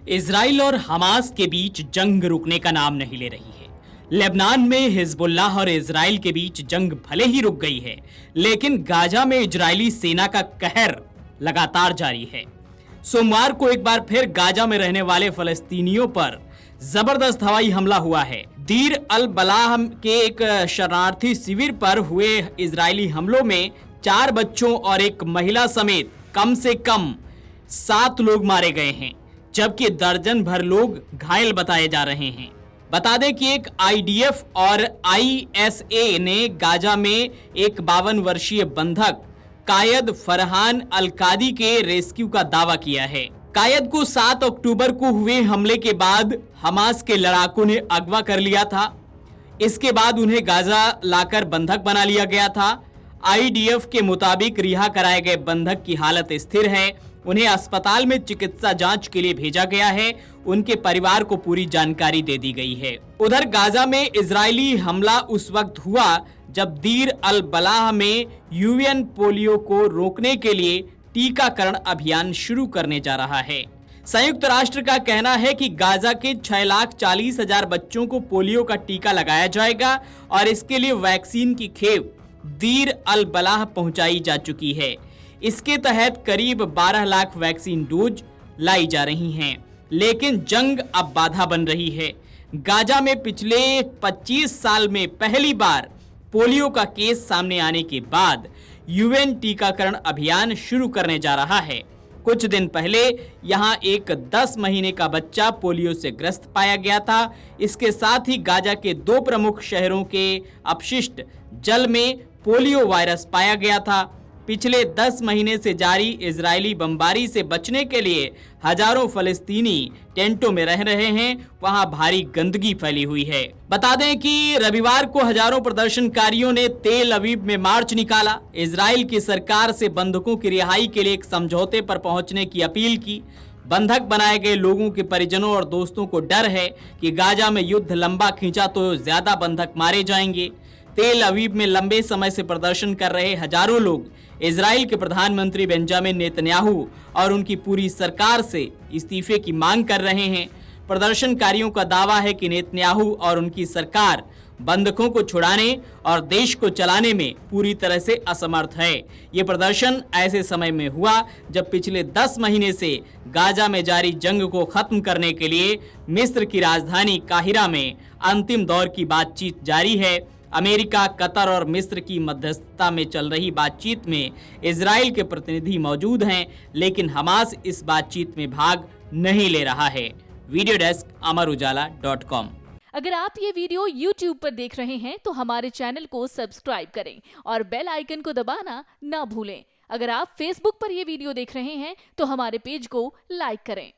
Israel और Hamas के बीच जंग रुकने का नाम नहीं ले रही है। लेबनान में हिजबुल्लाह और इजराइल के बीच जंग भले ही रुक गई है, लेकिन गाजा में इजरायली सेना का कहर लगातार जारी है। सोमवार को एक बार फिर गाजा में रहने वाले फलस्तीनियों पर जबरदस्त हवाई हमला हुआ है। दीर अल बलाह के एक शरणार्थी शिविर पर हुए इजरायली हमलों में 4 बच्चों और एक महिला समेत कम से कम 7 लोग मारे गए हैं, जबकि दर्जन भर लोग घायल बताए जा रहे हैं। बता दें कि एक आईडीएफ और आईएसए ने गाजा में एक 52 वर्षीय बंधक कायद फरहान अल-कादी के रेस्क्यू का दावा किया है। कायद को 7 अक्टूबर को हुए हमले के बाद हमास के लड़ाकों ने अगवा कर लिया था। इसके बाद उन्हें गाजा लाकर बंधक बना लिया गया था। आईडीएफ के मुताबिक रिहा कराए गए बंधक की हालत स्थिर है। उन्हें अस्पताल में चिकित्सा जांच के लिए भेजा गया है। उनके परिवार को पूरी जानकारी दे दी गई है। उधर गाजा में इजरायली हमला उस वक्त हुआ जब दीर अल बलाह में यूएन पोलियो को रोकने के लिए टीकाकरण अभियान शुरू करने जा रहा है। संयुक्त राष्ट्र का कहना है कि गाजा के 6,40,000 बच्चों को पोलियो का टीका लगाया जाएगा और इसके लिए वैक्सीन की खेप दीर अल बलाह पहुंचाई जा चुकी है। इसके तहत करीब 12 लाख वैक्सीन डोज लाई जा रही हैं, लेकिन जंग अब बाधा बन रही है। गाजा में पिछले 25 साल में पहली बार पोलियो का केस सामने आने के बाद यूएन टीकाकरण अभियान शुरू करने जा रहा है। कुछ दिन पहले यहां एक 10 महीने का बच्चा पोलियो से ग्रस्त पाया गया था। इसके साथ ही गाजा के 2 प्रमुख शहरों के अपशिष्ट जल में पोलियो वायरस पाया गया था। पिछले 10 महीने से जारी इजरायली बमबारी से बचने के लिए हजारों फलस्तीनी टेंटों में रह रहे हैं। वहां भारी गंदगी फैली हुई है। बता दें कि रविवार को हजारों प्रदर्शनकारियों ने तेल अवीव में मार्च निकाला। इजराइल की सरकार से बंधकों की रिहाई के लिए एक समझौते पर पहुंचने की अपील की। बंधक बनाए गए लोगों के परिजनों और दोस्तों को डर है कि गाजा में युद्ध लंबा खींचा तो ज्यादा बंधक मारे जाएंगे। तेल अवीव में लंबे समय से प्रदर्शन कर रहे हजारों लोग इजराइल के प्रधानमंत्री बेंजामिन नेतन्याहू और उनकी पूरी सरकार से इस्तीफे की मांग कर रहे हैं। प्रदर्शनकारियों का दावा है कि नेतन्याहू और उनकी सरकार बंधकों को छुड़ाने और देश को चलाने में पूरी तरह से असमर्थ है। ये प्रदर्शन ऐसे समय में हुआ जब पिछले 10 महीने से गाजा में जारी जंग को खत्म करने के लिए मिस्र की राजधानी काहिरा में अंतिम दौर की बातचीत जारी है। अमेरिका, कतर और मिस्र की मध्यस्थता में चल रही बातचीत में इजराइल के प्रतिनिधि मौजूद हैं, लेकिन हमास इस बातचीत में भाग नहीं ले रहा है। Video desk amarujala.com। अगर आप ये वीडियो YouTube पर देख रहे हैं तो हमारे चैनल को सब्सक्राइब करें और बेल आइकन को दबाना ना भूलें। अगर आप Facebook पर ये वीडियो देख रहे हैं तो हमारे पेज को लाइक करें।